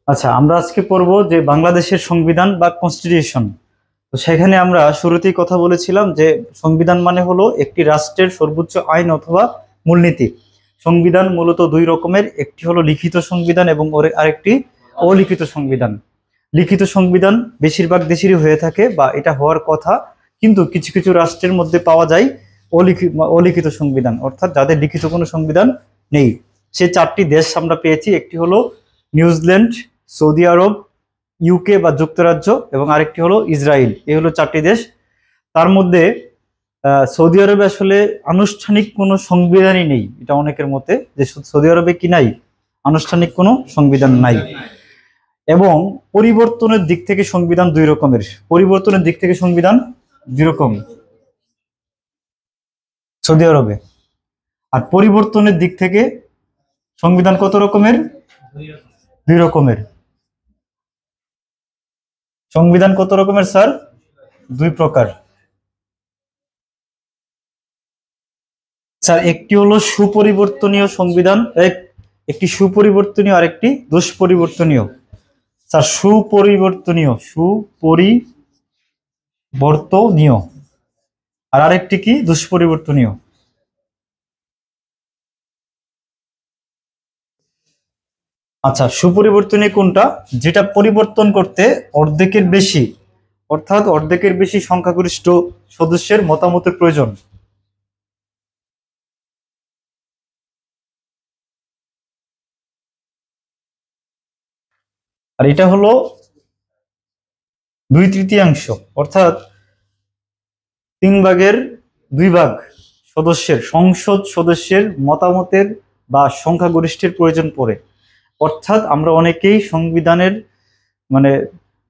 আচ্ছা, আমরা আজকে পড়ব যে বাংলাদেশের সংবিধান বা কনস্টিটিউশন। তো সেখানে আমরা শুরুতেই কথা বলেছিলাম যে সংবিধান মানে হলো একটি রাষ্ট্রের সর্বোচ্চ আইন অথবা মূলনীতি। সংবিধান মূলত দুই রকমের, একটি হলো লিখিত সংবিধান এবং আরেকটি অলিখিত সংবিধান। লিখিত সংবিধান বেশিরভাগ দেশেরই হয়ে থাকে বা এটা হওয়ার কথা, কিন্তু কিছু কিছু রাষ্ট্রের মধ্যে পাওয়া যায় অলিখিত সংবিধান, অর্থাৎ যাদের লিখিত কোনো সংবিধান নেই। সে চারটি দেশ আমরা পেয়েছি, একটি হলো নিউজিল্যান্ড, সৌদি আরব, ইউকে বা যুক্তরাজ্য এবং আরেকটি হলো ইসরায়েল। এই হলো চারটি দেশ। তার মধ্যে সৌদি আরবে আসলে আনুষ্ঠানিক কোনো সংবিধানই নেই, এটা অনেকের মতে যে সৌদি আরবে কি নাই, আনুষ্ঠানিক কোনো সংবিধান নাই। এবং পরিবর্তনের দিক থেকে সংবিধান দুই রকমের, পরিবর্তনের দিক থেকে সংবিধান দুই রকম সৌদি আরবে। আর পরিবর্তনের দিক থেকে সংবিধান কত রকমের? দুই রকমের। সংবিধান কত রকমের স্যার? দুই প্রকার স্যার। একটি হলো সুপরিবর্তনীয় সংবিধান, একটি সুপরিবর্তনীয় আর একটি দুষ্পরিবর্তনীয়। স্যার সুপরিবর্তনীয় আর আরেকটি কি? দুষ্পরিবর্তনীয়। আচ্ছা, সুপরিবর্তনীয় কোনটা? যেটা পরিবর্তন করতে অর্ধেকের বেশি, অর্থাৎ অর্ধেকের বেশি সংখ্যাগরিষ্ঠ সদস্যের মতামতের প্রয়োজন। আর এটা হলো 2/3, অর্থাৎ 3/2 সদস্যের, সংসদ সদস্যের মতামতের বা সংখ্যাগরিষ্ঠের প্রয়োজন পড়ে। অর্থাৎ আমরা অনেকেই সংবিধানের মানে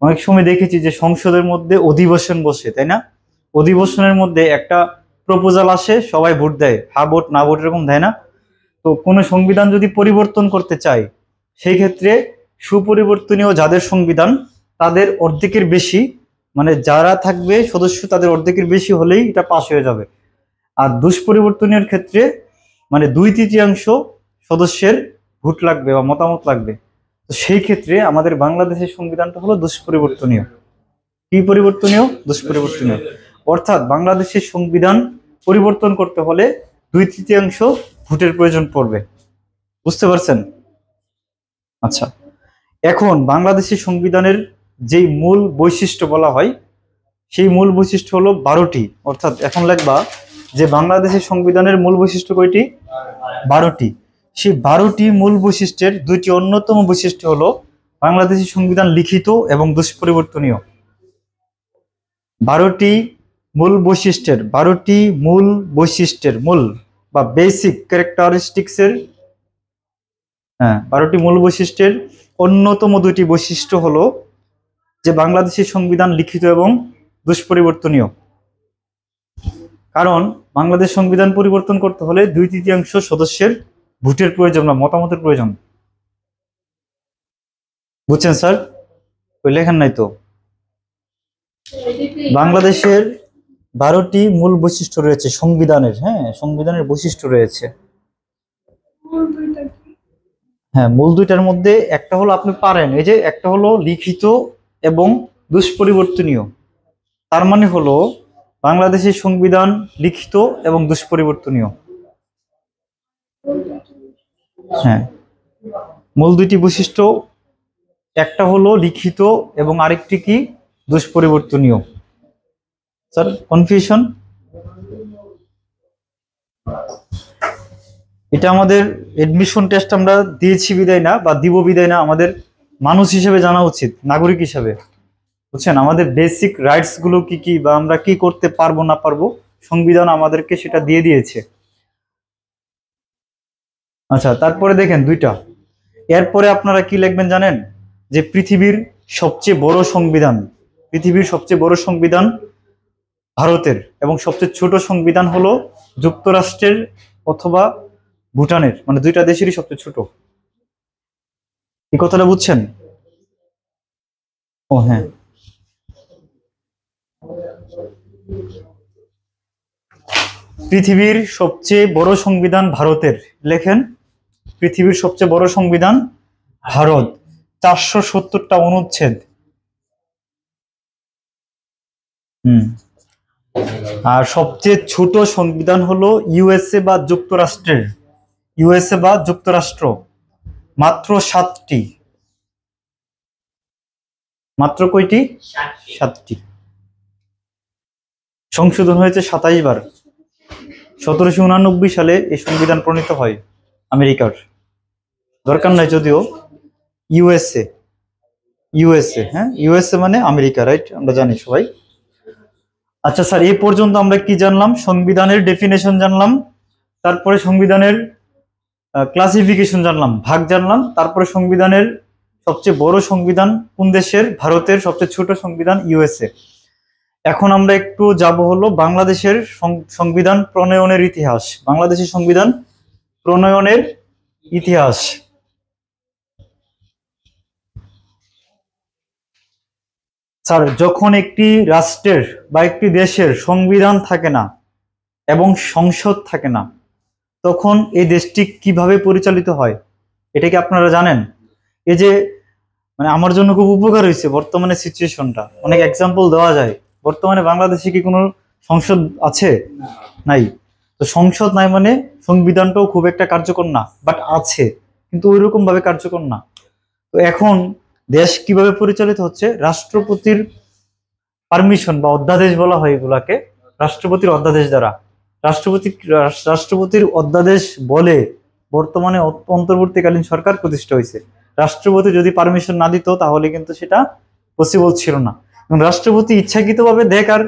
অনেক সময় দেখেছি যে সংসদের মধ্যে অধিবেশন বসে, তাই না? অধিবেশনের মধ্যে একটা প্রপোজাল আসে, সবাই ভোট দেয়, হা ভোট না ভোট এরকম দেয় না? তো কোনো সংবিধান যদি পরিবর্তন করতে চায়, সেই ক্ষেত্রে সুপরিবর্তনীয় যাদের সংবিধান, তাদের অর্ধেকের বেশি, মানে যারা থাকবে সদস্য তাদের অর্ধেকের বেশি হলেই এটা পাস হয়ে যাবে। আর দুষ্পরিবর্তনীয় ক্ষেত্রে মানে 2/3 সদস্যের ভোট লাগবে বা মতামত লাগবে। তো সেই ক্ষেত্রে আমাদের বাংলাদেশের সংবিধানটা হলো দুষ্পরিবর্তনীয়। কি পরিবর্তনীয়? দুষ্পরিবর্তনীয়। অর্থাৎ বাংলাদেশের সংবিধান পরিবর্তন করতে হলে 2/3 ভোটের প্রয়োজন পড়বে। বুঝতে পারছেন? আচ্ছা, এখন বাংলাদেশের সংবিধানের যেই মূল বৈশিষ্ট্য বলা হয়, সেই মূল বৈশিষ্ট্য হলো 12টি। অর্থাৎ এখন লিখবা যে বাংলাদেশের সংবিধানের মূল বৈশিষ্ট্য কয়টি? 12টি। সেই 12টি মূল বৈশিষ্ট্যের দুইটি অন্যতম বৈশিষ্ট্য হলো বাংলাদেশের সংবিধান লিখিত এবং দুষ্পরিবর্তনীয়। 12টি মূল বৈশিষ্ট্যের মূল বা বেসিক ক্যারেক্টারিস্টিক্সের, 12টি মূল বৈশিষ্ট্যের অন্যতম দুইটি বৈশিষ্ট্য হলো যে বাংলাদেশের সংবিধান লিখিত এবং দুষ্পরিবর্তনীয়। কারণ বাংলাদেশ সংবিধান পরিবর্তন করতে হলে 2/3 সদস্যের ভোটের প্রয়োজন বা মতামতের প্রয়োজন। বুঝছেন স্যার? ওই লেখেন নাই তো? বাংলাদেশের 12টি মূল বৈশিষ্ট্য রয়েছে সংবিধানের, সংবিধানের বৈশিষ্ট্য রয়েছে। মূল দুইটার মধ্যে একটা হলো আপনি পারেন, এই যে একটা হলো লিখিত এবং দুষ্পরিবর্তনীয়। তার মানে হলো বাংলাদেশের সংবিধান লিখিত এবং দুষ্পরিবর্তনীয়। মূল দুইটি বৈশিষ্ট্য, একটা হলো লিখিত এবং আরেকটি কি? দুষ্পরিবর্তনীয়। Sir confusion? এটা আমাদের এডমিশন টেস্ট আমরা দিয়েছি বিদায় না বা দিব বিদায় না, আমাদের মানুষ হিসেবে জানা উচিত, নাগরিক হিসেবে। বুঝছেন আমাদের বেসিক রাইটস গুলো কি কি বা আমরা কি করতে পারবো না পারবো, সংবিধান আমাদেরকে সেটা দিয়ে দিয়েছে। আচ্ছা, তারপরে দেখেন দুইটা, এরপরে আপনারা কি লিখবেন জানেন? যে পৃথিবীর সবচেয়ে বড় সংবিধান ভারতের এবং সবচেয়ে ছোট সংবিধান হলো যুক্তরাষ্ট্রের অথবা ভুটানের, মানে দুইটা দেশেরই সবচেয়ে ছোট। এই কথাটা বুঝছেন? ও হ্যাঁ, পৃথিবীর সবচেয়ে বড় সংবিধান ভারতের। লেখেন, পৃথিবীর সবচেয়ে বড় সংবিধান ভারত 470টা অনুচ্ছেদ। হুম। আর সবচেয়ে ছোট সংবিধান হলো ইউএসএ বা যুক্তরাষ্ট্রের, ইউএসএ বা যুক্তরাষ্ট্র, মাত্র 7টি। মাত্র কয়টি? 7টি। সংশোধন হয়েছে 27 বার। 1789 সালে এই সংবিধান প্রণীত হয় আমেরিকার। দরকার নাই যদিও। ইউএসএ, ইউএসএ, হ্যাঁ, ইউএসএ মানে আমেরিকা, রাইট? আমরা জানি সবাই। আচ্ছা স্যার, এই পর্যন্ত আমরা কি জানলাম? সংবিধানের ডেফিনেশন জানলাম, তারপরে সংবিধানের ক্লাসিফিকেশন জানলাম, ভাগ জানলাম, তারপরে সংবিধানের সবচেয়ে বড় সংবিধান কোন দেশের? ভারতের। সবচেয়ে ছোট সংবিধান ইউএসএ। এখন আমরা একটু যাব হলো বাংলাদেশের সংবিধান প্রণয়নের ইতিহাস। বাংলাদেশের সংবিধান প্রণয়নের ইতিহাস। স্যার, যখন একটি রাষ্ট্রের বা একটি দেশের সংবিধান থাকে না এবং সংসদ থাকে না, তখন এই দেশটি কিভাবে পরিচালিত হয় এটা কি আপনারা জানেন? এই যে মানে আমার জন্য খুব উপকার হয়েছে বর্তমানে সিচুয়েশনটা, অনেক এক্সাম্পল দেওয়া যায়। বর্তমানে বাংলাদেশে কি কোনো সংসদ আছে? নাই। তো সংসদ নাই মানে সংবিধানটাও খুব একটা কার্যকর না, বাট আছে, কিন্তু ওইরকম ভাবে কার্যকর না। তো এখন দেশ কিভাবে পরিচালিত হচ্ছে? রাষ্ট্রপতির পারমিশন বা অধ্যাদেশ বলা হয় এগুলাকে, রাষ্ট্রপতির অধ্যাদেশ দ্বারা। রাষ্ট্রপতির অধ্যাদেশ বলে বর্তমানে অন্তর্বর্তীকালীন সরকার প্রতিষ্ঠা হয়েছে। রাষ্ট্রপতি যদি পারমিশন না দিত তাহলে কিন্তু সেটা পসিবল ছিল না। এবং রাষ্ট্রপতি ইচ্ছাকৃতভাবে দেখ আর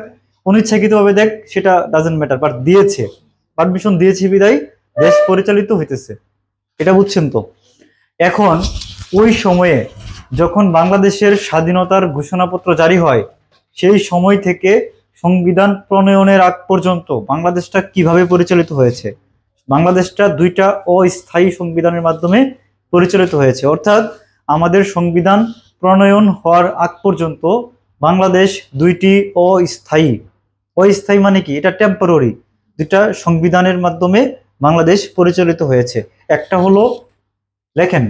অনিচ্ছাকৃতভাবে দেখ, সেটা ডাজেন্ট ম্যাটার, বাট দিয়েছে, পারমিশন দিয়েছে বিদায় দেশ পরিচালিত হইতেছে। এটা বুঝছেন তো? এখন ওই সময়ে যখন বাংলাদেশের স্বাধীনতার ঘোষণাপত্র জারি হয়, সেই সময় থেকে সংবিধান প্রণয়নের আগ পর্যন্ত বাংলাদেশটা কিভাবে পরিচালিত হয়েছে? বাংলাদেশটা দুইটা অস্থায়ী সংবিধানের মাধ্যমে পরিচালিত হয়েছে। অর্থাৎ আমাদের সংবিধান প্রণয়ন হওয়ার আগ পর্যন্ত বাংলাদেশ দুইটি অস্থায়ী। অস্থায়ী মানে কি? এটা টেম্পোরারি। দুইটা সংবিধানের মাধ্যমে বাংলাদেশ পরিচালিত হয়েছে। একটা হলো, লেখেন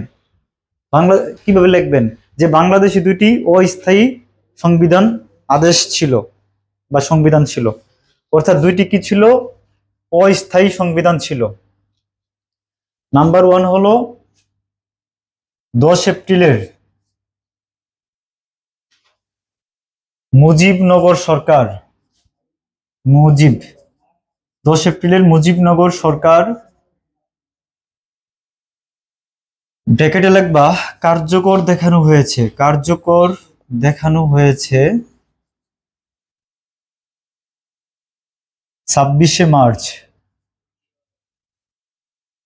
বাংলা, কিভাবে লিখবেন যে বাংলাদেশে দুইটি অস্থায়ী সংবিধান আদেশ ছিল বা সংবিধান ছিল। অর্থাৎ দুইটি কি ছিল? অস্থায়ী সংবিধান ছিল। নাম্বার 1 হলো 10 এপ্রিলের মুজিবনগর সরকার। 10 এপ্রিলের মুজিবনগর সরকার, ব্র্যাকেটে লিখবা কার্যকর দেখানো হয়েছে। কার্যকর দেখানো হয়েছে 26শে মার্চ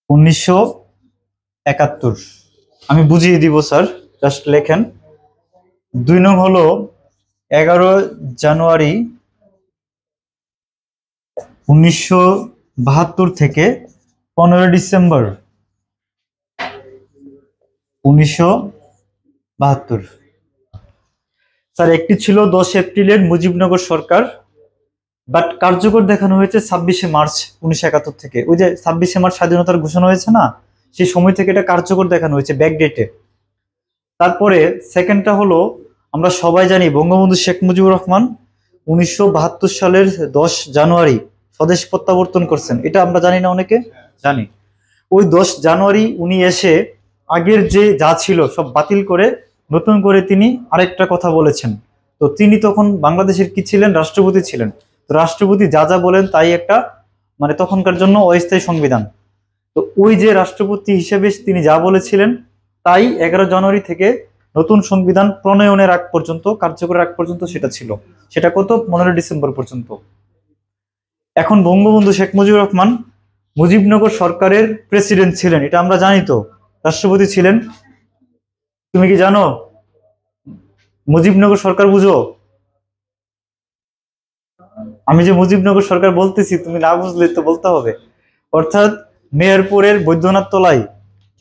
1971। আমি বুঝিয়ে দিব স্যার, জাস্ট লেখেন। 2 নং হলো 11 জানুয়ারি 1972 থেকে 15 ডিসেম্বর 1972। স্যার, একটি ছিল 10 এপ্রিলের মুজিবনগর সরকার, বাট কার্যকর দেখানো হয়েছে 26শে মার্চ 1971 থেকে। ওই যে 26শে মার্চ স্বাধীনতার ঘোষণা হয়েছে না, সেই সময় থেকে এটা কার্যকর দেখানো হয়েছে ব্যাকডেটে। তারপরে সেকেন্ডটা হলো, আমরা সবাই জানি বঙ্গবন্ধু শেখ মুজিবুর রহমান 1972 সালের 10 জানুয়ারি স্বদেশ প্রত্যাবর্তন করছেন। এটা আমরা জানি না? অনেকে জানি। ওই 10 জানুয়ারি উনি এসে আগের যে যা ছিল সব বাতিল করে নতুন করে তিনি আরেকটা কথা বলেছেন। তো তিনি তখন বাংলাদেশের কি ছিলেন? রাষ্ট্রপতি ছিলেন। তো রাষ্ট্রপতি যা যা বলেন তাই একটা, মানে তখনকার জন্য অস্থায়ী সংবিধান। তো ওই যে রাষ্ট্রপতি হিসেবে তিনি যা বলেছিলেন তাই 11 জানুয়ারি থেকে নতুন সংবিধান প্রণয়নের আগ পর্যন্ত, কার্যকরের আগ পর্যন্ত সেটা ছিল। সেটা কত? 15 ডিসেম্বর পর্যন্ত। এখন বঙ্গবন্ধু শেখ মুজিবুর রহমান মুজিবনগর সরকারের প্রেসিডেন্ট ছিলেন, এটা আমরা জানি তো। রাষ্ট্রপতি ছিলেন। তুমি কি জানো মুজিবনগর সরকার বুঝো? আমি যে মুজিবনগর সরকার বলতেছি, তুমি না বুঝলে তো বলতে হবে। অর্থাৎ মেহেরপুরের বৈদ্যনাথ তলায়,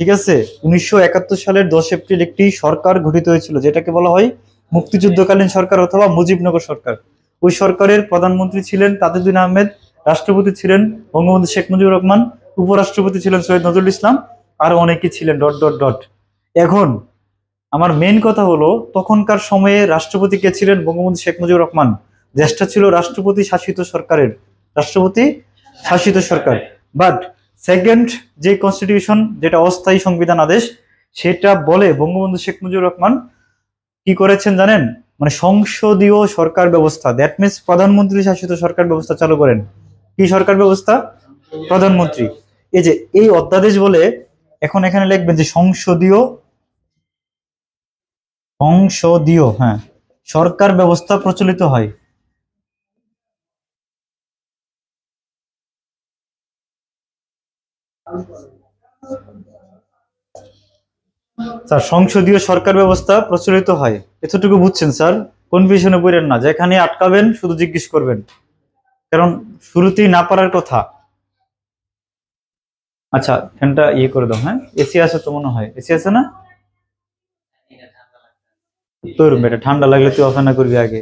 ঠিক আছে, 1971 সালের 10 এপ্রিল একটি সরকার গঠিত হয়েছিল, যেটাকে বলা হয় মুক্তিযুদ্ধকালীন সরকার অথবা মুজিবনগর সরকার। ওই সরকারের প্রধানমন্ত্রী ছিলেন তাজউদ্দিন আহমেদ, রাষ্ট্রপতি ছিলেন বঙ্গবন্ধু শেখ মুজিবুর রহমান, উপরাষ্ট্রপতি ছিলেন সৈয়দ নজরুল ইসলাম, আর অনেকে ছিলেন ডট ডট ডট। এখন আমার মেইন কথা হলো তখনকার সময়ে রাষ্ট্রপতি কে ছিলেন? বঙ্গবন্ধু শেখ মুজিবুর রহমান। দেশটা ছিল রাষ্ট্রপতি শাসিত সরকারের, রাষ্ট্রপতি শাসিত সরকার। বাট সেকেন্ড যে কনস্টিটিউশন, যেটা অস্থায়ী সংবিধান আদেশ, সেটা বলে বঙ্গবন্ধু শেখ মুজিবুর রহমান কি করেছেন জানেন? মানে সংসদীয় সরকার ব্যবস্থা, দ্যাট মিনস প্রধানমন্ত্রী শাসিত সরকার ব্যবস্থা চালু করেন। কি সরকার ব্যবস্থা? প্রধানমন্ত্রী। এই যে এই অধ্যাদেশ বলে, এখন এখানে লিখবেন যে সংসদীয়, সংসদীয়, হ্যাঁ, সরকার ব্যবস্থা প্রচলিত হয়। স্যার সংসদীয় সরকার ব্যবস্থা প্রচলিত হয়, এতটুকু বুঝছেন স্যার? কনফিউশনে পড়েন না, যেখানে আটকাবেন শুধু জিজ্ঞেস করবেন, কারণ শুরুতেই না পারার কথা। আচ্ছা ফ্যানটা ইয়ে করে দাও। হ্যাঁ, এসি আছে তো মনে হয়, এসি আছে না তোর? বেটা ঠান্ডা লাগলে তুই অফ না করবি আগে।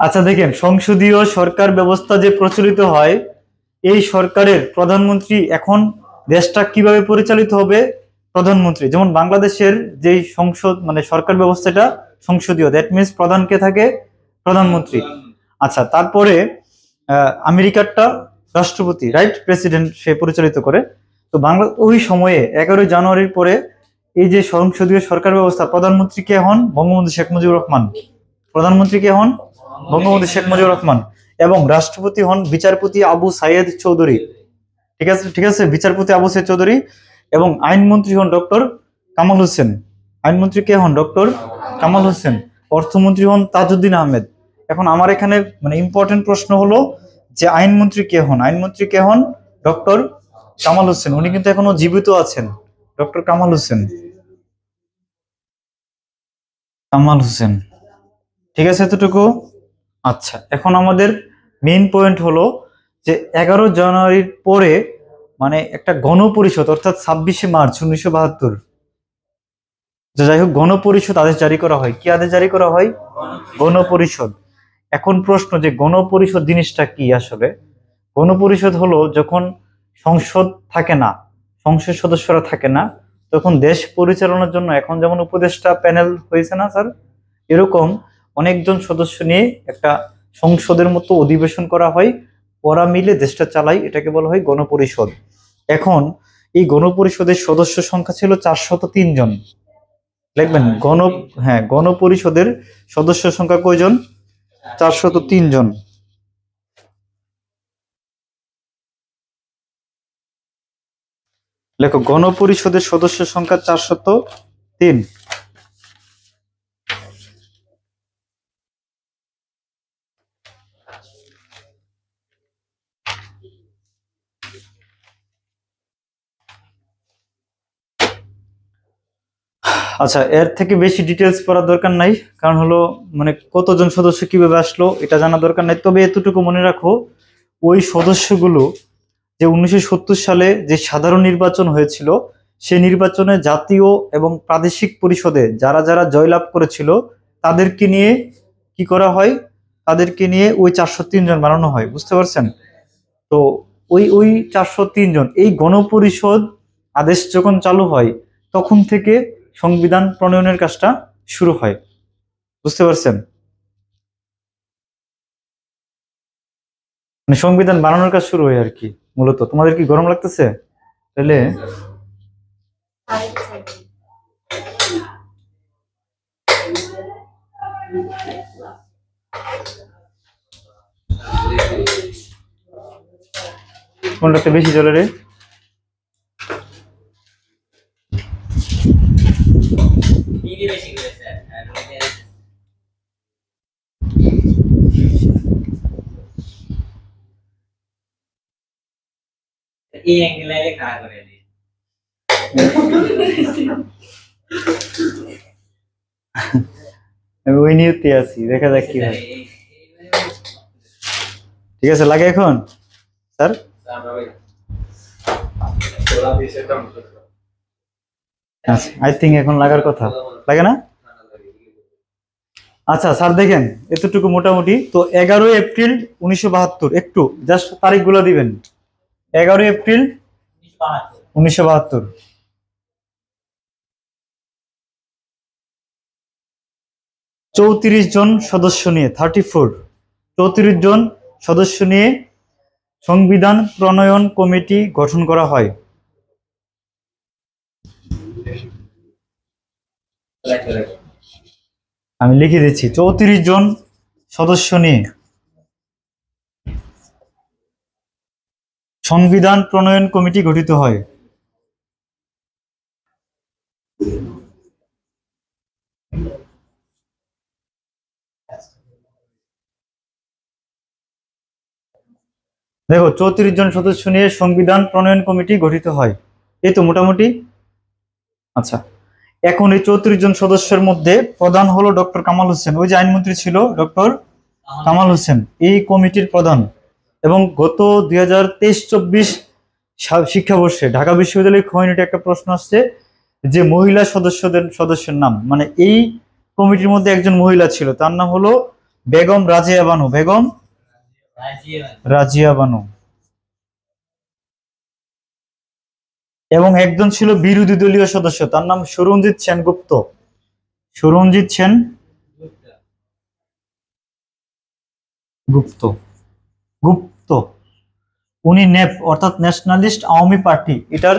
আচ্ছা দেখেন, সংসদীয় সরকার ব্যবস্থা যে প্রচলিত হয়, এই সরকারের প্রধানমন্ত্রী, এখন দেশটা কিভাবে পরিচালিত হবে? প্রধানমন্ত্রী, যেমন বাংলাদেশের যে সংসদ মানে সরকার ব্যবস্থাটা সংসদীয়, দ্যাট মিনস প্রধান কে থাকে? প্রধানমন্ত্রী। আচ্ছা তারপরে আমেরিকারটা রাষ্ট্রপতি, রাইট, প্রেসিডেন্ট, সে পরিচালিত করে। তো বাংলা ওই সময়ে 11ই জানুয়ারির পরে এই যে সংসদীয় সরকার ব্যবস্থা, প্রধানমন্ত্রী কে হন? বঙ্গবন্ধু শেখ মুজিবুর রহমান। প্রধানমন্ত্রী কে হন? বঙ্গবন্ধু শেখ মুজিবুর রহমান। এবং রাষ্ট্রপতি হন বিচারপতি আবু সাইয়েদ চৌধুরী। ঠিক আছে, ঠিক আছে, বিচারপতি আবু সাইয়েদ চৌধুরী। এবং আইনমন্ত্রী হন ডক্টর কামাল হোসেন। আইনমন্ত্রী কে হন? ডক্টর কামাল হোসেন। অর্থমন্ত্রী হন তাজউদ্দিন আহমেদ। এখন আমার এখানে মানে ইম্পর্টেন্ট প্রশ্ন হলো যে আইনমন্ত্রী কে হন? আইনমন্ত্রী কে হন? ডক্টর কামাল হোসেন। উনি কিন্তু এখনো জীবিত আছেন, ডক্টর কামাল হোসেন, কামাল হোসেন। ঠিক আছে এতটুকু? আচ্ছা এখন আমাদের মেইন পয়েন্ট হলো যে 11 জানুয়ারির পরে মানে একটা গণপরিষদ, অর্থাৎ 26শে মার্চ 1972, যাই হোক, গণপরিষদ আদেশ জারি করা হয়। কি আদেশ জারি করা হয়? গণপরিষদ। এখন প্রশ্ন যে গণপরিষদ জিনিসটা কি আসলে? গণপরিষদ হলো যখন সংসদ থাকে না, সংসদ সদস্যরা থাকে না, তখন দেশ পরিচালনার জন্য এখন যেমন উপদেষ্টা প্যানেল হয়েছে না স্যার, এরকম অনেকজন সদস্য নিয়ে একটা সংসদের মতো অধিবেশন করা হয়, ওরা মিলে দেশটা চালাই, এটাকে বলা হয় গণপরিষদ। এখন এই গণপরিষদের সদস্য সংখ্যা ছিল 403 জন। লিখবেন হ্যাঁ, গণপরিষদের সদস্য সংখ্যা কয়জন? 403 জন। লেখো, গণপরিষদের সদস্য সংখ্যা 403। আচ্ছা এর থেকে বেশি ডিটেলস পড়ার দরকার নাই, কারণ হলো মানে কতজন সদস্য কিভাবে আসলো এটা জানা দরকার নাই। তবে এতটুকু মনে রাখো, ওই সদস্যগুলো যে 1970 সালে যে সাধারণ নির্বাচন হয়েছিল, সেই নির্বাচনে জাতীয় এবং প্রাদেশিক পরিষদে যারা যারা জয়লাভ করেছিল তাদেরকে নিয়ে কি করা হয়? তাদেরকে নিয়ে ওই 403 জন বানানো হয়, বুঝতে পারছেন? তো ওই ওই 403 জন, এই গণপরিষদ আদেশ যখন চালু হয় তখন থেকে সংবিধান প্রণয়নের কাজটা শুরু হয়, বুঝতে পারছেন? মানে সংবিধান বানানোর কাজ শুরু হয় আর কি মূলত। তোমাদের কি গরম লাগতেছে? তাহলে কোনটাতে বেশি চলে রে? এই অ্যাঙ্গেলে খাড়া করে দিই। আমি ওই নিয়তে আছি, দেখা যাক কি হয়। ঠিক আছে, লাগে এখন স্যার? আই থিঙ্ক এখন লাগার কথা, লাগে না? আচ্ছা স্যার দেখেন, এতটুকু মোটামুটি তো। 11 এপ্রিল 1972, একটু জাস্ট তারিখগুলো দিবেন। 11 এপ্রিল 1972। 34 জন সদস্য নিয়ে 34 জন সদস্য নিয়ে সংবিধান প্রণয়ন কমিটি গঠন করা হয়। আমি লিখে দিচ্ছি, 34 জন সদস্য নিয়ে সংবিধান প্রণয়ন কমিটি গঠিত হয়। দেখো, 34 জন সদস্য নিয়ে সংবিধান প্রণয়ন কমিটি গঠিত হয়, এই তো মোটামুটি। আচ্ছা, এখন এই 34 জন সদস্যের মধ্যে প্রধান হলো ডক্টর কামাল হোসেন, ওই যে আইনমন্ত্রী ছিল ডক্টর কামাল হোসেন, এই কমিটির প্রধান। এবং গত 2023-24 শিক্ষাবর্ষে ঢাকা বিশ্ববিদ্যালয় কমিউনিটি একটা প্রশ্ন আসছে যে মহিলা সদস্যের নাম, মানে এই কমিটির মধ্যে একজন মহিলা ছিল, তার নাম হলো বেগম রাজিয়া বানু। বেগম রাজিয়া বানু। এবং একজন ছিল বিরোধী দলীয় সদস্য, তার নাম সুরঞ্জিত সেনগুপ্ত। সুরঞ্জিত সেন গুপ্ত গুপ্ত উনি নেপ অর্থাৎ ন্যাশনালিস্ট আওয়ামী পার্টি এটার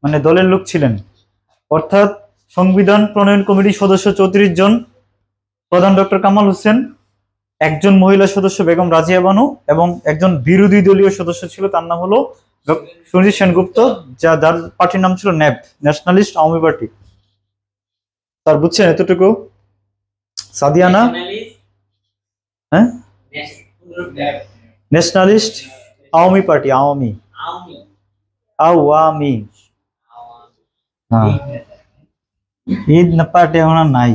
মানে দলের লোক ছিলেন। অর্থাৎ সংবিধান প্রণয়ন কমিটির সদস্য 34 জন, প্রধান ডক্টর কামাল হোসেন, একজন মহিলা সদস্য বেগম রাজিয়া বানু, এবং একজন বিরোধী দলীয় সদস্য ছিল, তার নাম হলো সুরজিৎ সেনগুপ্ত, যার পার্টির নাম ছিল ন্যাপ, ন্যাশনালিস্ট আওয়ামী পার্টি। তার বুঝছেন এতটুকু? সাদিয়ানা? হ্যাঁ, ন্যাশনালিস্ট আওয়ামী পার্টি, আওয়ামী আওয়ামী। হ্যাঁ, ঈদ না পার্টি এখন আর নাই,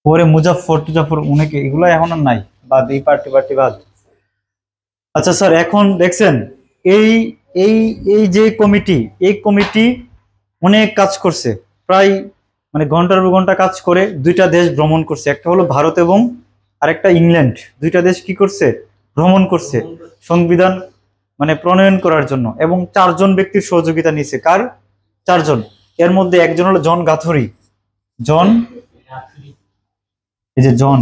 পরে মুজাফর টুজাফর অনেকে, এগুলো এখন আর নাই, বাদ, এই পার্টি বাদ। আচ্ছা স্যার, এখন দেখছেন এই এই এই যে কমিটি, এই কমিটি অনেক কাজ করছে, প্রায় মানে ঘন্টার পর ঘন্টা কাজ করে দুইটা দেশ ভ্রমণ করছে, একটা হলো ভারত এবং আরেকটা ইংল্যান্ড। দুইটা দেশ কি করছে? ভ্রমণ করছে সংবিধান মানে প্রণয়ন করার জন্য, এবং 4 জন ব্যক্তির সহযোগিতা নিয়েছে। কার? 4 জন। এর মধ্যে একজন হলো জন গাথরি। জন, এই যে জন।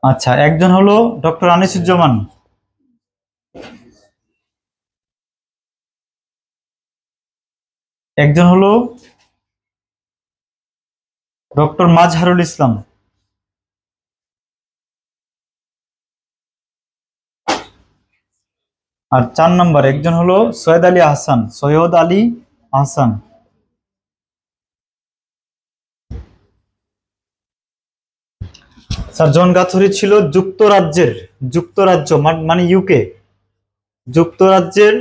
আচ্ছা, একজন হলো ডক্টর আনিসুজ্জামান। একজন হলো ডক্টর মাজহারুল ইসলাম। আর 4 নম্বর একজন হলো সৈয়দ আলী আহসান। সৈয়দ আলী আহসান। স্যার, জন গাথরি ছিল যুক্তরাজ্য মানে ইউকে, যুক্তরাজ্যের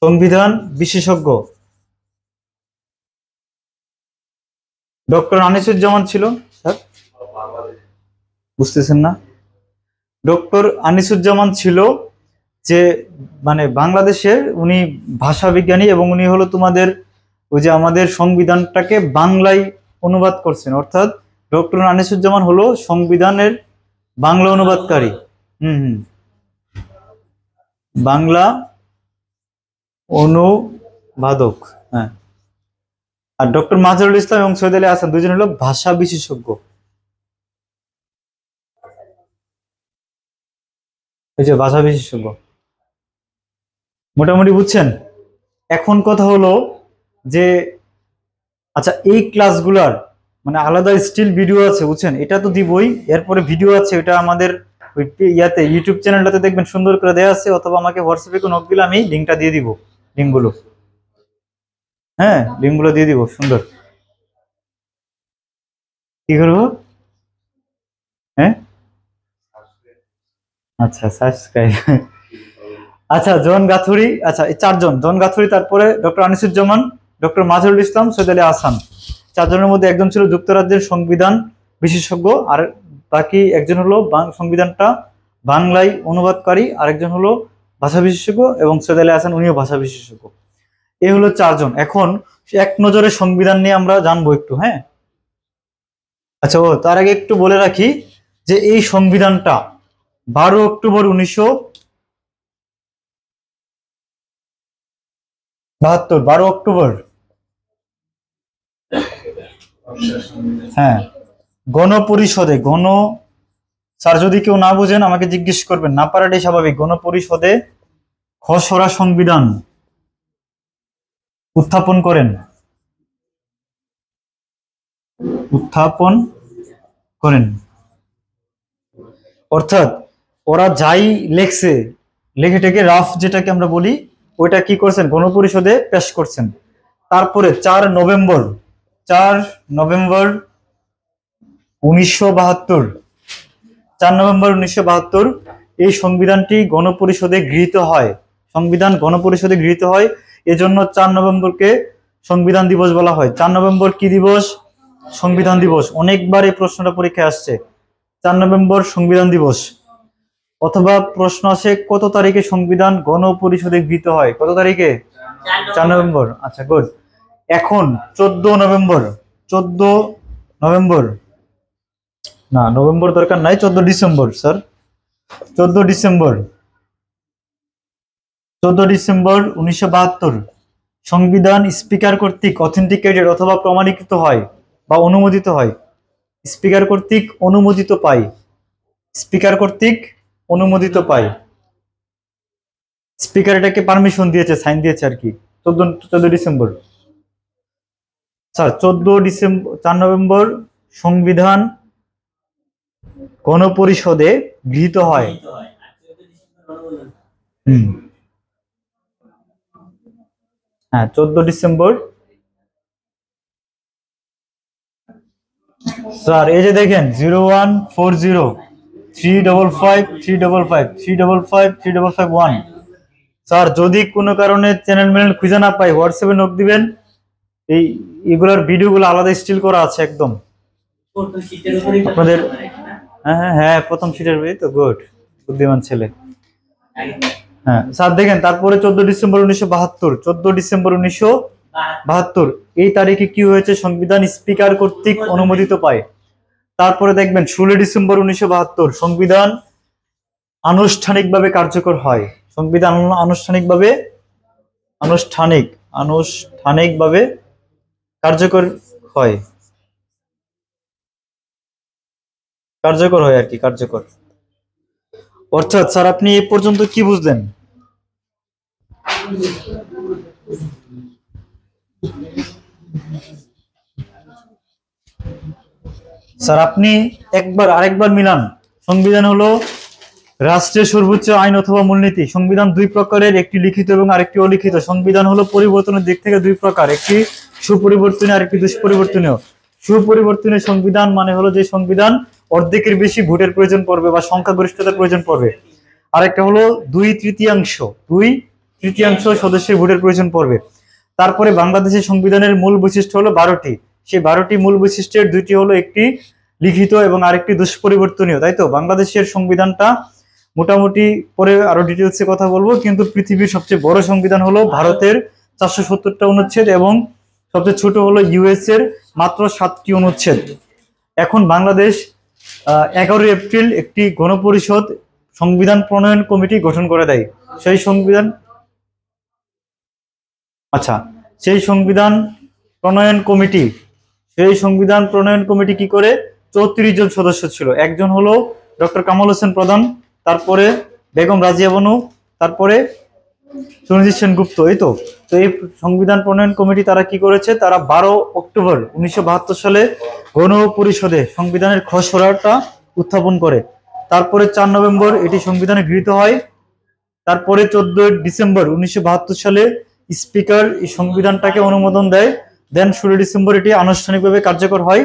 সংবিধান বিশেষজ্ঞ। ডক্টর আনিসুজ্জামান ছিল, স্যার বুঝতেছেন না, ডক্টর আনিসুজ্জামান ছিল যে মানে বাংলাদেশের উনি ভাষা বিজ্ঞানী, এবং উনি হলো তোমাদের ওই যে আমাদের সংবিধানটাকে বাংলায় অনুবাদ করছেন। অর্থাৎ ডক্টর আনিসুজ্জামান হলো সংবিধানের বাংলা অনুবাদকারী। বাংলা অনুবাদক। হ্যাঁ। আর ডক্টর মাজহারুল ইসলাম এবং সৈয়দ আলী আহসান দুজন হলো ভাষা বিশেষজ্ঞ। এই যে ভাষা বিশেষজ্ঞ, মোটামুটি বুঝছেন। এখন কথা হলো যে আচ্ছা, এই ক্লাসগুলার মানে আলাদা স্টিল ভিডিও আছে, বুঝছেন, এটা তো দিবই, এরপরে ভিডিও আছে, এটা আমাদের ওই ইয়াতে ইউটিউব চ্যানেলটাতে দেখবেন সুন্দর করে দেওয়া আছে, অথবা আমাকে হোয়াটসঅ্যাপে নক দিলে আমি লিঙ্কটা দিয়ে দিব, লিঙ্কগুলো। হ্যাঁ, লিঙ্কগুলো দিয়ে দিব সুন্দর। কি করবো? হ্যাঁ, আচ্ছা, সাবস্ক্রাইব। আচ্ছা, জন গাথুরি, আচ্ছা এই 4 জন, জন গাথুরি, তারপরে ডক্টর আনিসুজ্জামান, ডক্টর মাজহারুল ইসলাম, সৈয়দ আলী আহসান। 4 জনের মধ্যে একজন ছিল যুক্তরাজ্যের সংবিধান বিশেষজ্ঞ, আর বাকি একজন হলো সংবিধানটা বাংলায় অনুবাদকারী, আরেকজন হলো ভাষা বিশেষজ্ঞ, এবং সৈয়দ আলী আহসান উনিও ভাষা বিশেষজ্ঞ। এই হলো 4 জন। এখন এক নজরে সংবিধান নিয়ে আমরা জানবো একটু। হ্যাঁ, আচ্ছা, তার আগে একটু বলে রাখি যে এই সংবিধানটা 12 অক্টোবর 1972, 12 অক্টোবর, হ্যাঁ, গণপরিষদে স্যার যদি কেউ না বোঝেন আমাকে জিজ্ঞেস করবেন, না পারাটাই স্বাভাবিক। গণপরিষদে খসড়া সংবিধান উত্থাপন করেন। অর্থাৎ ওরা যাই লেখে টেকে রাফ যেটাকে আমরা বলি, ওইটা কি করছেন, গণপরিষদে পেশ করছেন। তারপরে 4 নভেম্বর 1972, 4 নভেম্বর 1972 এই সংবিধানটি গণপরিষদে গৃহীত হয়। সংবিধান গণপরিষদে গৃহীত হয়, এজন্য 4 নভেম্বরকে সংবিধান দিবস বলা হয়। 4 নভেম্বর কি দিবস? সংবিধান দিবস। অনেকবার এই প্রশ্নটা পরীক্ষায় আসছে, 4 নভেম্বর সংবিধান দিবস। অথবা প্রশ্ন আসে কত তারিখে সংবিধান গণপরিষদে গৃহীত হয়, কত তারিখে? 4 নভেম্বর। আচ্ছা, গুড। এখন 14 নভেম্বর, না নভেম্বর দরকার নাই, 14 ডিসেম্বর স্যার, 14 ডিসেম্বর 1972 সংবিধান স্পিকার কর্তৃক অথেন্টিকেটেড অথবা প্রমাণীকৃত হয় বা অনুমোদিত হয়। স্পিকার কর্তৃক অনুমোদিত পায়। স্পিকার এটাকে পারমিশন দিয়েছে, সাইন দিয়েছে আর কি। 14 ডিসেম্বর স্যার, 4 নভেম্বর সংবিধান গণপরিষদে গৃহীত হয়। হ্যাঁ, 14 ডিসেম্বর। স্যার এই যে দেখেন 0140 355 355 355 3551। স্যার যদি কোনো কারণে চ্যানেল খুঁজে না পাই, হোয়াটসঅ্যাপে নোট দিবেন। এগুলোর ভিডিওগুলো আলাদা স্টিল করা আছে একদম আপনাদের। হ্যাঁ, প্রথম সিটের তো গুড, বুদ্ধিমান ছেলে। হ্যাঁ স্যার দেখেন, তারপরে 14 ডিসেম্বর 1972 এই তারিখে কি হয়েছে, সংবিধান স্পিকার কর্তৃক অনুমোদিত পায়। তারপরে দেখবেন 16 ডিসেম্বর 1972 সংবিধান আনুষ্ঠানিকভাবে কার্যকর হয়। সংবিধান আনুষ্ঠানিকভাবে কার্যকর হয় আর কি, কার্যকর। অর্থাৎ স্যার আপনি এই পর্যন্ত কি বুঝলেন? স্যার আপনি আরেকবার মিলান। সংবিধান হলো রাষ্ট্রের সর্বোচ্চ আইন অথবা মূলনীতি। সংবিধান দুই প্রকারের, একটি লিখিত এবং আরেকটি অলিখিত। সংবিধান হলো পরিবর্তনের দিক থেকে দুই প্রকার, একটি সুপরিবর্তনীয় আর একটি দুষ্পরিবর্তনীয়। সুপরিবর্তনীয় সংবিধান মানে হলো যে সংবিধান অর্ধেকের বেশি ভোটের প্রয়োজন পড়বে বা সংখ্যাগরিষ্ঠতার প্রয়োজন পড়বে। আরেকটা হলো 2/3 সদস্যের ভোটের প্রয়োজন পড়বে। তারপরে বাংলাদেশের সংবিধানের মূল বৈশিষ্ট্য হলো 12টি। সেই 12টি মূল বৈশিষ্ট্যের দুইটি হলো একটি লিখিত এবং আরেকটি দুষ্পরিবর্তনীয়, তাই তো? বাংলাদেশের সংবিধানটা মোটামুটি পরে আরো ডিটেলসে কথা বলবো, কিন্তু পৃথিবীর সবচেয়ে বড় সংবিধান হলো ভারতের 470টা অনুচ্ছেদ এবং সবচেয়ে ছোট হলো ইউএস এর মাত্র 7টি অনুচ্ছেদ। এখন বাংলাদেশ 11 এপ্রিল একটি গণপরিষদ সংবিধান প্রণয়ন কমিটি গঠন করে দেয়। সেই সংবিধান প্রণয়ন কমিটি কি করে, 34 জন সদস্য ছিল। একজন হলো ডক্টর কামাল হোসেন প্রধান, তারপরে বেগম রাজিয়া বানু, তারপরে সুরজিৎ সেনগুপ্ত। এই তো এই সংবিধান প্রণয়ন কমিটি তারা কি করেছে, তারা 12 অক্টোবর 1972 সালে গণপরিষদে সংবিধানের খসড়াটা উত্থাপন করে। তারপরে 4 নভেম্বর এটি সংবিধানে গৃহীত হয়। তারপরে 14 ডিসেম্বর 1972 সালে স্পিকার এই সংবিধানটাকে অনুমোদন দেয়। দেন 16 ডিসেম্বর এটি আনুষ্ঠানিকভাবে কার্যকর হয়।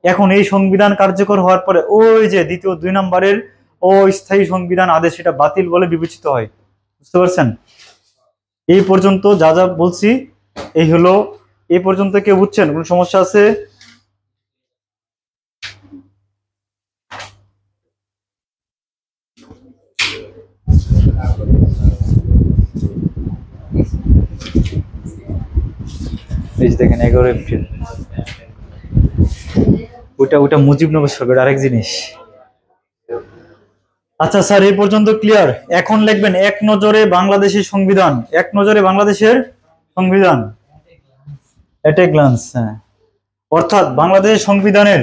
এখন এই সংবিধান কার্যকর হওয়ার পরে ওই যে দ্বিতীয় 2 নম্বরের অস্থায়ী সংবিধান আদেশ, এটা বাতিল বলে বিবেচিত হয়। বুঝতে পারছেন? এই পর্যন্ত যা যা বলছি এই হলো, এই পর্যন্ত কেউ বুঝছেন? কোনো সমস্যা আছে? দেখেন 11 এপ্রিল, ওটা মুজিবনগর সরকার, আরেক জিনিস। আচ্ছা স্যার, এই পর্যন্ত ক্লিয়ার? এখন লিখবেন এক নজরে বাংলাদেশের সংবিধান। এক নজরে বাংলাদেশের সংবিধান, এট এ গ্লান্স। হ্যাঁ, অর্থাৎ বাংলাদেশের সংবিধানের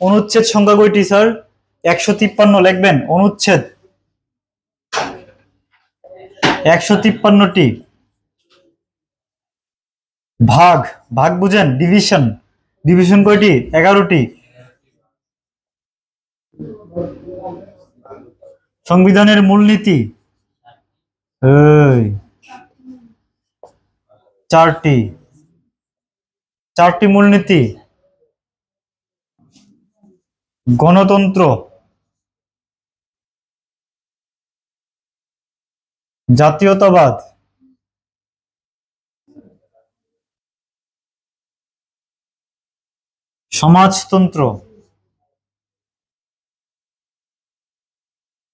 অনুচ্ছেদ সংখ্যা কয়টি স্যার? 153 লিখবেন। অনুচ্ছেদ 153টি। ভাগ, ভাগ বুঝেন? ডিভিশন, ডিভিশন কয়টি? 11টি। সংবিধানের মূলনীতি এই 4টি, 4টি মূলনীতি। গণতন্ত্র, জাতীয়তাবাদ, সমাজতন্ত্র,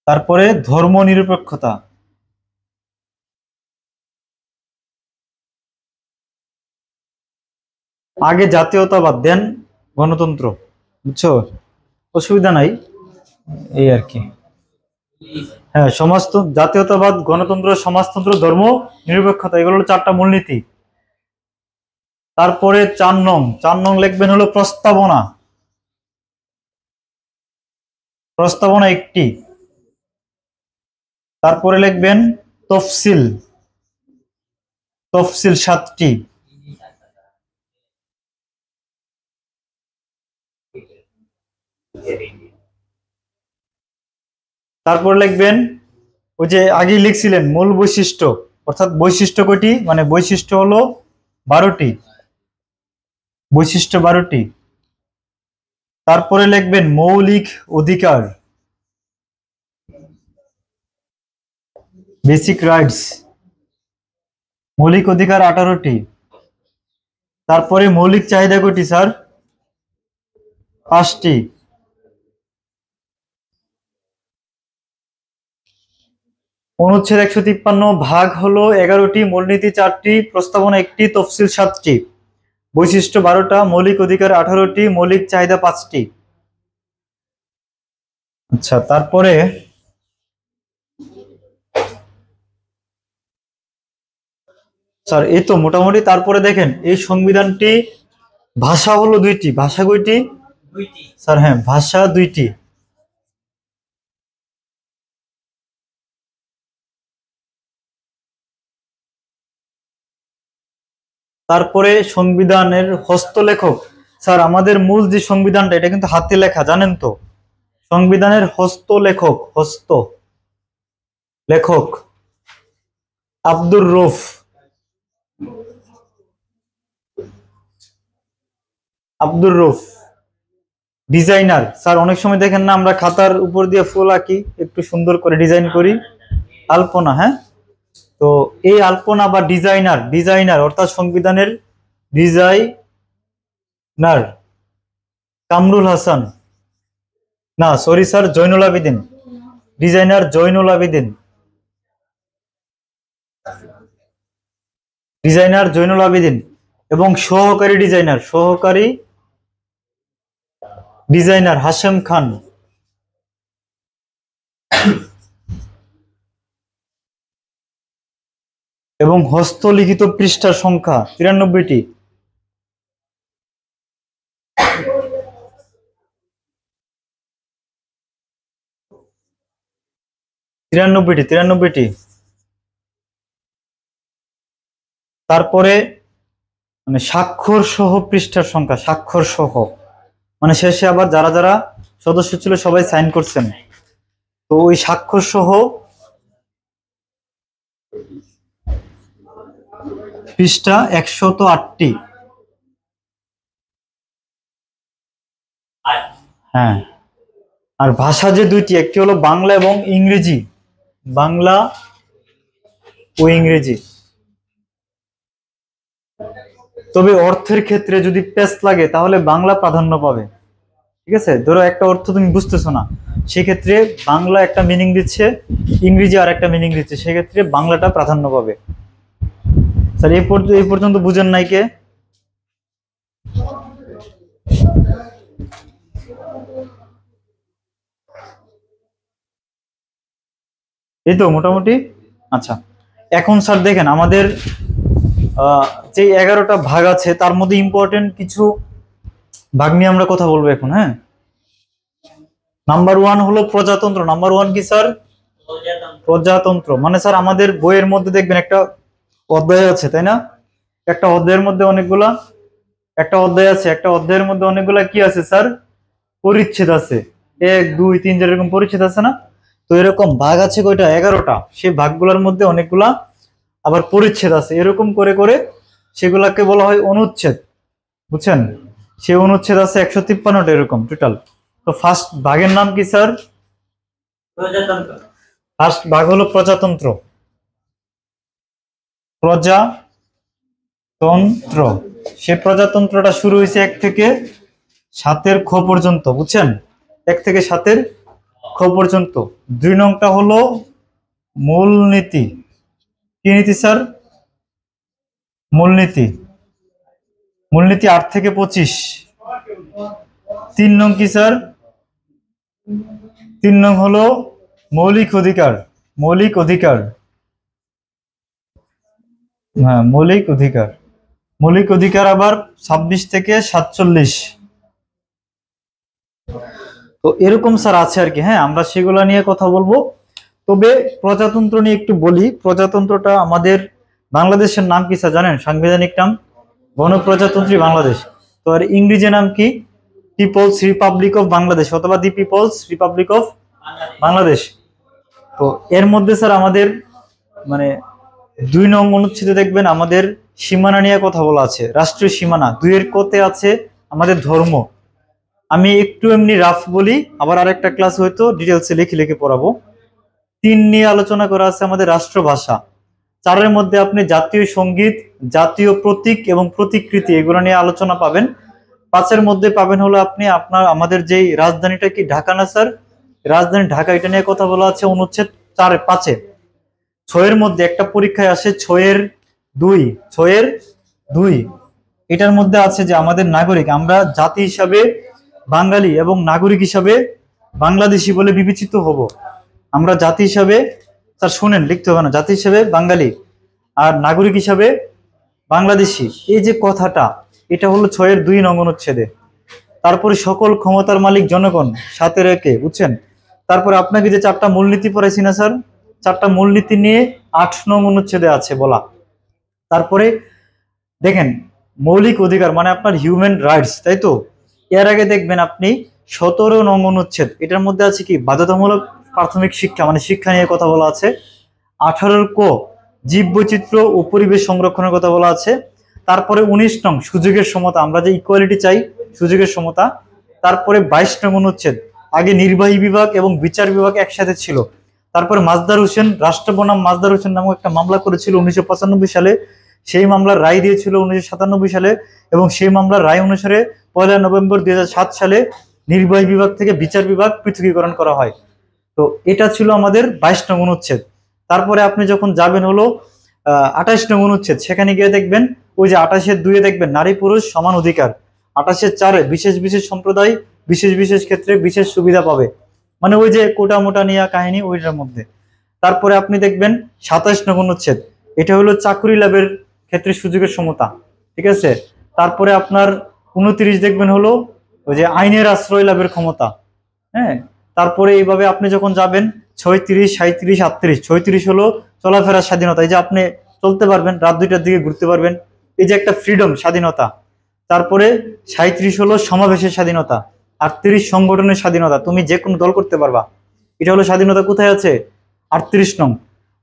তারপরে ধর্মনিরপেক্ষতা। আগে জাতীয়তাবাদ, দেন গণতন্ত্র, বুঝছো? অসুবিধা নাই, এই আর কি। হ্যাঁ, জাতীয়তাবাদ, গণতন্ত্র, সমাজতন্ত্র, ধর্ম নিরপেক্ষতা, এগুলো হলো 4টা মূলনীতি। তারপরে 4 নং লিখবেন হলো প্রস্তাবনা। প্রস্তাবনা 1টি। তারপরে লিখবেন তফসিল, তফসিল 7টি। তারপর লিখবেন ওই যে আগে লিখছিলেন মূল বৈশিষ্ট্য, অর্থাৎ বৈশিষ্ট্য কয়টি? মানে বৈশিষ্ট্য হলো 12টি, বৈশিষ্ট্য 12টি। তারপরে লিখবেন মৌলিক অধিকার, বেসিক রাইটস, মৌলিক অধিকার 18টি। তারপরে মৌলিক চাহিদা কয়টি স্যার? 5টি। অনুচ্ছেদ 153 ভাগ হলো 11টি, মূলনীতি 4টি, প্রস্তাবনা 1টি, তফসিল 7টি, বৈশিষ্ট্য 12টা, মৌলিক অধিকার 18টি, মৌলিক চাহিদা 5টি। আচ্ছা, তারপরে স্যার এই তো মোটামুটি। তারপরে দেখেন এই সংবিধানটি ভাষা হলো 2টি। ভাষা কয়টি স্যার? হ্যাঁ, ভাষা 2টি। তারপরে সংবিধানের হস্তলেখক। স্যার আমাদের মূল যে সংবিধানটা, এটা কিন্তু হাতে লেখা, জানেন তো? সংবিধানের হস্তলেখক, হস্ত লেখক আব্দুর রউফ। আব্দুর রউফ ডিজাইনার। স্যার অনেক সময় দেখেন না আমরা খাতার উপর দিয়ে ফুল আঁকি, একটু সুন্দর করে ডিজাইন করি, আলপনা। হ্যাঁ, তো এই আলপনা বা ডিজাইনার, ডিজাইনার অর্থাৎ সংবিধানের ডিজাইনার কামরুল হাসান, না sorry sir, Zainul Abedin. Designer Zainul Abedin, designer Zainul Abedin. এবং সহকারী ডিজাইনার, সহকারী ডিজাইনার হাশেম খান। এবং হস্তলিখিত পৃষ্ঠার সংখ্যা 93টি। 93টি। তারপরে মানে স্বাক্ষর সহ পৃষ্ঠার সংখ্যা, স্বাক্ষর সহ মানে শেষে আবার যারা যারা সদস্য ছিল সবাই সাইন করছেন, তো ওই স্বাক্ষর সহ পৃষ্ঠা 108টি। হ্যাঁ, আর ভাষা যে 2টি, একটি হলো বাংলা এবং ইংরেজি, বাংলা ও ইংরেজি। তবে অর্থের ক্ষেত্রে যদি পেশ লাগে তাহলে বাংলা প্রাধান্য পাবে। ঠিক আছে, ধরো একটা অর্থ তুমি বুঝতেছো না, সেক্ষেত্রে বাংলা একটা মিনিং দিচ্ছে, ইংরেজি আর একটা মিনিং দিচ্ছে, সেক্ষেত্রে বাংলাটা প্রাধান্য পাবে। স্যার এই পর্যন্ত বুঝেন নাই কে? এই তো মোটামুটি। আচ্ছা, এখন স্যার দেখেন আমাদের যে 11টা ভাগ আছে তার মধ্যে ইম্পর্টেন্ট কিছু ভাগ নিয়ে আমরা কথা বলবো এখন। হ্যাঁ, নাম্বার 1 হলো প্রজাতন্ত্র। নাম্বার 1 কি স্যার? প্রজাতন্ত্র। প্রজাতন্ত্র মানে স্যার আমাদের বইয়ের মধ্যে দেখবেন একটা অধ্যায় আছে, তাই না? একটা অধ্যায়ের মধ্যে অনেকগুলা, একটা অধ্যায় আছে, একটা অধ্যায়ের মধ্যে অনেকগুলা কি আছে স্যার? পরিচ্ছেদ আছে। 1 2 3 4 এরকম পরিচ্ছেদ আছে না? তো এরকম ভাগ আছে কয়টা? 11টা। সেই ভাগগুলোর মধ্যে অনেকগুলা আবার পরিচ্ছেদ আছে। এরকম করে করে সেগুলাকে বলা হয় অনুচ্ছেদ, বুঝছেন? সেই অনুচ্ছেদ আছে 153টা এরকম টোটাল। তো ফার্স্ট ভাগের নাম কি স্যার? প্রজাতন্ত্র। ফার্স্ট ভাগ হলো প্রজাতন্ত্র। প্রজাতন্ত্র, সে প্রজাতন্ত্রটা শুরু হয়েছে 1 থেকে 7 খ পর্যন্ত, বুঝছেন? 1 থেকে 7 খ পর্যন্ত। 2 নংটা হলো মূলনীতি। কি নীতি স্যার? মূলনীতি। মূলনীতি 8 থেকে 25। 3 নং কি স্যার? 3 নং হলো মৌলিক অধিকার। মৌলিক অধিকার, হ্যাঁ মৌলিক অধিকার। মৌলিক অধিকার আবার 26 থেকে 47। তো এরকম স্যার আছে আর কি। হ্যাঁ, আমরা সেগুলা নিয়ে কথা বলবো। তবে প্রজাতন্ত্র নিয়ে একটু বলি। প্রজাতন্ত্রটা আমাদের বাংলাদেশের নাম কি স্যার জানেন? সাংবিধানিক নাম গণপ্রজাতন্ত্রী বাংলাদেশ। তো আর ইংরেজি নাম কি? পিপলস রিপাবলিক অফ বাংলাদেশ অথবা দি পিপলস রিপাবলিক অফ বাংলাদেশ। তো এর মধ্যে স্যার আমাদের মানে 2 নং অনুচ্ছেদে দেখবেন আমাদের সীমানা নিয়ে কথা বলা আছে। রাষ্ট্রীয় সীমানা 2 এর কতে আছে আমাদের ধর্ম। আমি একটু এমনি রাফ বলি, আবার আরেকটা ক্লাস হয়তো ডিটেলসে লিখে লিখে পড়াবো। 3 নিয়ে আলোচনা করা আছে আমাদের রাষ্ট্রভাষা। 4-এর মধ্যে আপনি জাতীয় সঙ্গীত, জাতীয় প্রতীক এবং প্রতিকৃতি এগুলো নিয়ে আলোচনা পাবেন। 5-এর মধ্যে পাবেন হলো আপনি আমাদের যেই রাজধানীটা কি ঢাকা না স্যার? রাজধানী ঢাকা, এটা নিয়ে কথা বলা আছে অনুচ্ছেদ 5-এ। 6-এর মধ্যে একটা পরীক্ষায় আসে 6-এর 2। 6-এর 2 এটার মধ্যে আছে যে আমাদের নাগরিক, আমরা জাতি হিসাবে বাঙালি এবং নাগরিক হিসাবে বাংলাদেশি বলে বিবেচিত হব। আমরা জাতি হিসাবে, স্যার শুনেন লিখতে হবে না, জাতি হিসাবে বাঙালি আর নাগরিক হিসাবে বাংলাদেশি। এই যে কথাটা, এটা হলো 6-এর 2 নং অনুচ্ছেদে। তারপরে সকল ক্ষমতার মালিক জনগণ 7-এর 1-এ, বুঝছেন? তারপরে আপনাকে যে 4টা মূলনীতি পড়াইছি না স্যার? 4টা মূলনীতি নিয়ে 8 নং অনুচ্ছেদে আছে বলা। তারপরে দেখেন মৌলিক অধিকার মানে আপনার হিউম্যান রাইটস, তাই তো? এর আগে দেখবেন আপনি 17 নং অনুচ্ছেদ, এটার মধ্যে আছে কি? বাধ্যতামূলক প্রাথমিক শিক্ষা মানে শিক্ষা নিয়ে কথা বলা আছে। 18 ক জীব বৈচিত্র্য ও পরিবেশ সংরক্ষণের কথা বলা আছে। তারপরে 19 নং সুযোগের সমতা, আমরা যে ইকুয়ালিটি চাই, সুযোগের সমতা। তারপরে 22 নং অনুচ্ছেদ, আগে নির্বাহী বিভাগ এবং বিচার বিভাগ একসাথে ছিল। তারপরে মাজদার হোসেন, রাষ্ট্র বনাম মাজদার হোসেন নামক একটা মামলা করেছিল 1995 সালে। সেই মামলার রায় দিয়েছিল 1997 সালে এবং সেই মামলার রায় অনুসারে 1 নভেম্বর 2007 সালে নির্বাহী বিভাগ থেকে বিচার বিভাগ পৃথকীকরণ করা হয়। তো এটা ছিল আমাদের 22 নং অনুচ্ছেদ। তারপরে আপনি যখন যাবেন হলো 28 নং অনুচ্ছেদ, সেখানে গিয়ে দেখবেন ওই যে 28-এর 2-এ দেখবেন নারী পুরুষ সমান অধিকার। 28-এর 4-এ বিশেষ বিশেষ সম্প্রদায় বিশেষ বিশেষ ক্ষেত্রে বিশেষ সুবিধা পাবে, মানে ওই যে কোটা মোটা নিয়া কাহিনী ওইটার মধ্যে। তারপরে আপনি দেখবেন 27 নং অনুচ্ছেদ, এটা হলো চাকরি লাভের ক্ষেত্রে সুযোগের সমতা, ঠিক আছে? তারপরে আপনার 29 দেখবেন হলো ওই যে আইনের আশ্রয় লাভের ক্ষমতা। হ্যাঁ, তারপরে এইভাবে আপনি যখন যাবেন 36 37 38, 36 হলো চলাফেরার স্বাধীনতা, এই যে আপনি চলতে পারবেন, রাত 2টার দিকে ঘুরতে পারবেন, এই যে একটা ফ্রিডম, স্বাধীনতা। তারপরে 37 হলো সমাবেশের স্বাধীনতা। 38 সংগঠনের স্বাধীনতা, তুমি যে কোনো দল করতে পারবা, এটা হলো স্বাধীনতা। কোথায় আছে? 38 নং।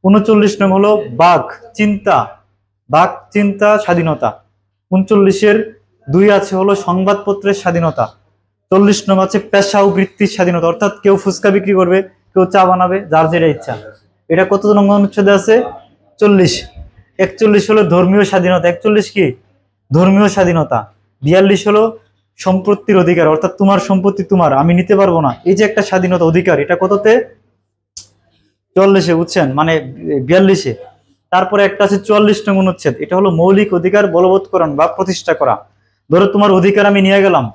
39 নং হলো বাক চিন্তা, বাক চিন্তা স্বাধীনতা। 39-এর 2 আছে হলো সংবাদপত্রের স্বাধীনতা। 40 নং আছে পেশা ও বৃত্তির স্বাধীনতা, অর্থাৎ কেউ ফুচকা বিক্রি করবে, কেউ চা বানাবে, যার যেটা ইচ্ছা। এটা কত নং অনুচ্ছেদে আছে? 40। 41 হলো ধর্মীয় স্বাধীনতা। 41 কি? ধর্মীয় স্বাধীনতা। 42 হলো সম্পত্তির অধিকার, অর্থাৎ তোমার সম্পত্তি তোমার, আমি নিতে পারবো না, এই যে একটা স্বাধীনতা অধিকার, এটা কততে? 40-এ, বুঝছেন? মানে 42-এ। তারপরে একটা আছে 44 নং অনুচ্ছেদ, এটা হলো মৌলিক অধিকার বলবৎকরণ বা প্রতিষ্ঠা করা। ধরো তোমার অধিকার আমি নিয়ে গেলাম,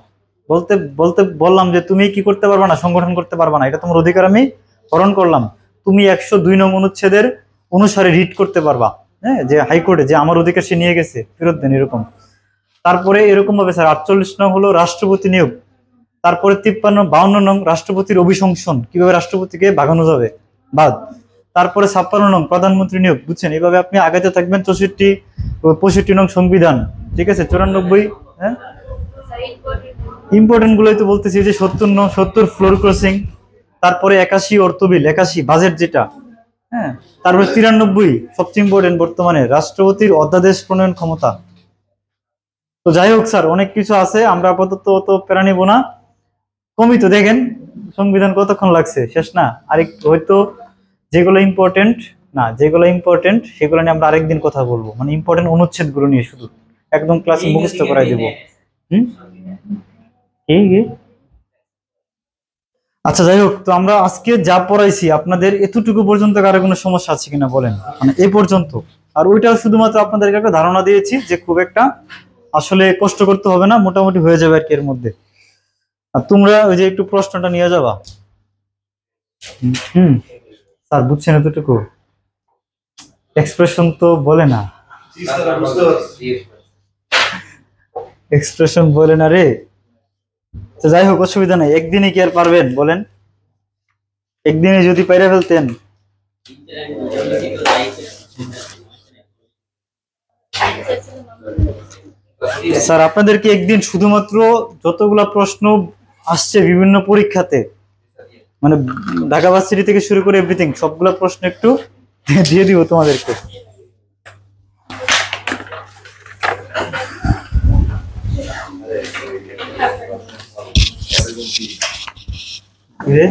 বলতে বললাম যে তুমি কি করতে পারবা না, সংগঠন করতে পারবা না, এটা তোমার অধিকার আমি হরণ করলাম। তুমি 102 নং অনুচ্ছেদের অনুসারে রিট করতে পারবা, হ্যাঁ, যে হাইকোর্টে যে আমার অধিকার সে নিয়ে গেছে ফেরত দেন এরকম। তারপরে এরকম ভাবে স্যার 48 নং হলো রাষ্ট্রপতি নিয়োগ। তারপরে 52 নং রাষ্ট্রপতির অভিশংসন, কিভাবে রাষ্ট্রপতিকে ভাগানো যাবে বাদ। তারপরে 56 নং প্রধানমন্ত্রী নিয়োগ, বুঝছেন, এইভাবে আপনি আগাতে থাকবেন। 65 নং সংবিধান, ঠিক আছে, 94, হ্যাঁ ইম্পর্টেন্ট গুলোই তো বলতেছি, যে 70 ফ্লোর ক্রসিং, তারপরে 81 অর্থবিল, 81 বাজেট যেটা, হ্যাঁ, তারপরে 93 সবচেয়ে ইম্পর্টেন্ট বর্তমানে রাষ্ট্রপতির অধ্যাদেশ প্রণয়ন ক্ষমতা। তো যাই হোক স্যার, অনেক কিছু আছে, আমরা আপাতত অত প্যারা নিব না। কমই তো দেখেন সংবিধান কতক্ষণ লাগছে, শেষ না? আরেকটু হয়তো যেগুলো ইম্পর্টেন্ট সেগুলো নিয়ে আমরা আরেকদিন কথা বলবো, মানে ইম্পর্টেন্ট অনুচ্ছেদ গুলো নিয়ে শুধু একদম ক্লাসে মুখস্থ করাই দেবো। কি আচ্ছা, যাই হোক, তো আমরা আজকে যা পড়াইছি আপনাদের এতটুকু পর্যন্ত কারো কোনো সমস্যা আছে কিনা বলেন, মানে এই পর্যন্ত। আর ওইটাও শুধুমাত্র আপনাদেরকে একটা ধারণা দিয়েছি যে খুব একটা আসলে কষ্ট করতে হবে না, মোটামুটি হয়ে যাবে আর কি এর মধ্যে। আর তোমরা ওই যে একটু প্রশ্নটা নিয়ে যাবা। স্যার বুঝছেন এতটুকু? এক্সপ্রেশন তো বলে না, এক্সপ্রেশন বলে না রে। তো যাই হোক, অসুবিধা নাই, একদিনে কি আর পারবেন বলেন? একদিনে যদি পাইরা ফেলতেন। স্যার আপনাদেরকে একদিন শুধুমাত্র যতগুলা প্রশ্ন আসছে বিভিন্ন পরীক্ষাতে, মানে ঢাকা ভার্সিটি থেকে শুরু করে এভরিথিং, সবগুলা প্রশ্ন একটু দিয়ে দিব তোমাদেরকে। রে